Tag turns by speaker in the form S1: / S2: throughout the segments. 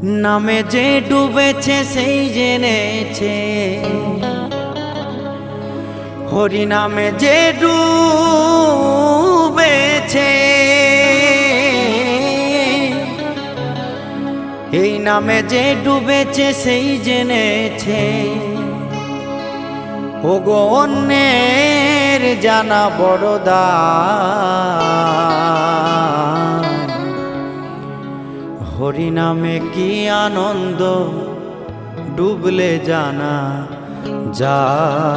S1: নামে যে ডুবেছে সেই জেনেছে, হরি নামে যে ডুবেছে, এই নামে যে ডুবেছে সেই জেনেছে। ওগো অন্যের জানা বড় দায়, হরি নামে কি আনন্দ ডুবলে জানা যায়।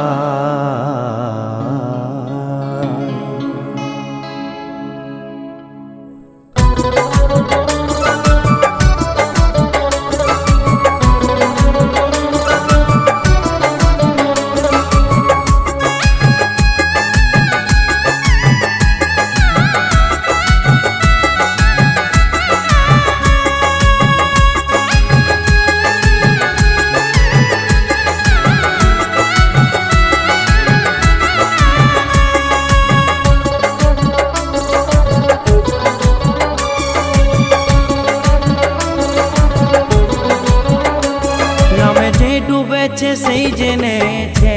S1: ডুবেছে সেই জেনেছে,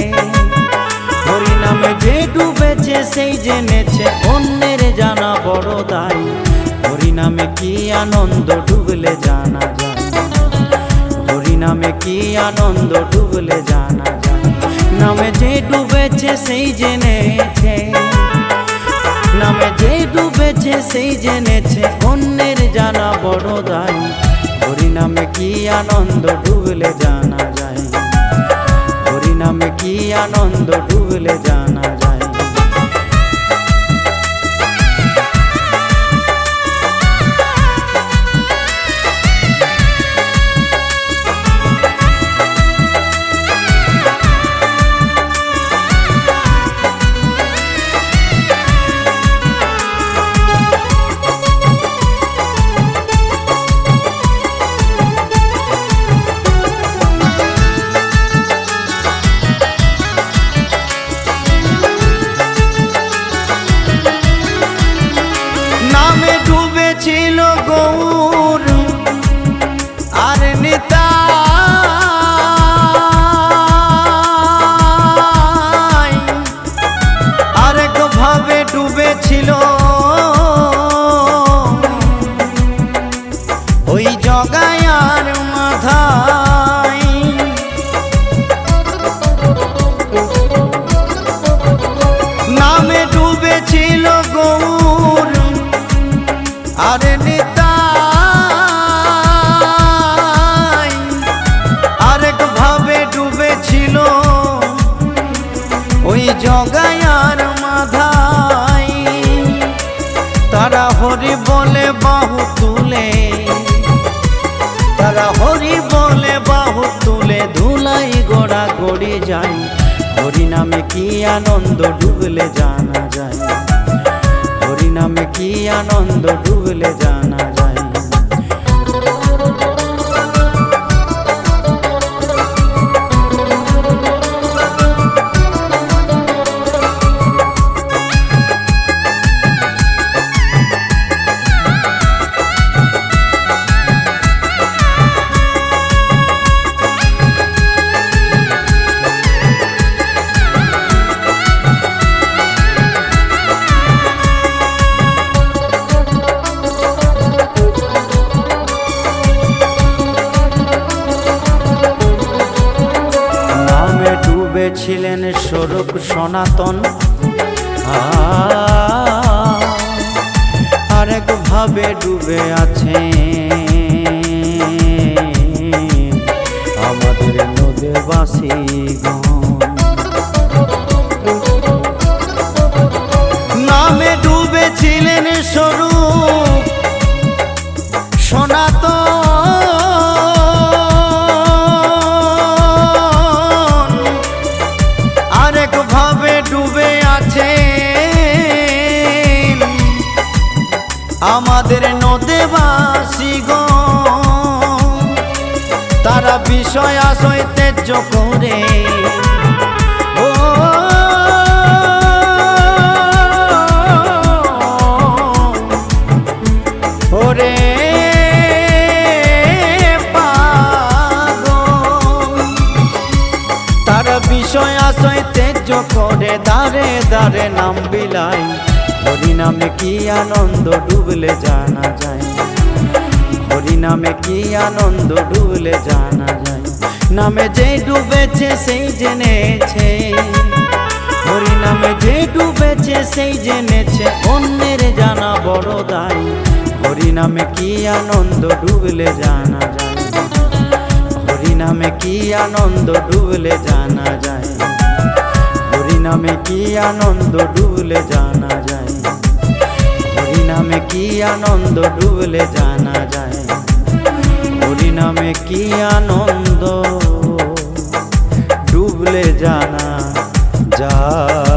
S1: হরি নামে যে ডুবেছে সেই জেনেছে, অন্যের জানা বড় দায়, হরি নামে কি আনন্দ ডুবলে জানা যায়। হরি নামে কি আনন্দ ডুবলে জানা যায়। নামে যে ডুবেছে সেই জেনেছে, নামে যে ডুবেছে সেই জেনেছে, অন্যের জানা বড় দায়, হরি নামে কি আনন্দ ডুবলে জানা যায়। হরি নামে কি আনন্দ ডুবলে জানা যায়। ছিল গৌর আর নিতাই, আরেক ভাবে ডুবেছিল ওই জগায়ার মাথায়। নামে ডুবেছিল গৌর আর নিতাই, আরেক ভাবে ডুবেছিল ওই জগায়ার মাথায়। তারা হরি বলে বাহু তুলে, তারা হরি বলে বাহু তুলে, ধুলাই গোড়া গড়ি যায়। হরি নামে কি আনন্দ ডুবলে জানা যায়। হরি নামে কি আনন্দ ডুবলে জানা যায়। ছিলেন স্বরূপ সনাতন, আরেক ভাবে ডুবে আছে আমাদের নদীবাসীগণ। নামে ডুবেছিলেন স্বরূপ সনাতন, আমাদের নদীবাসীগণ। তারা বিষয় আশয় ত্যায্য করে ওরে পা আশ্রয় ত্যায্য করে দারে দারে নাম বিলায়, হরি নামে কি আনন্দ ডুবলে জানা যায়, হরি নামে কি আনন্দ ডুবলে জানা যায়। নামে যে ডুবেছে সেই জেনেছে, হরি নামে যে ডুবেছে সেই জেনেছে, অন্যের জানা বড় দায়, হরি নামে কি আনন্দ ডুবলে জানা যায়, হরি নামে কি আনন্দ ডুবলে জানা যায়, হরি নামে কি আনন্দ ডুবলে জানা যায়, হরি নামে কি আনন্দ ডুবলে জানা যায়, হরি নামে কি আনন্দ ডুবলে জানা যায়।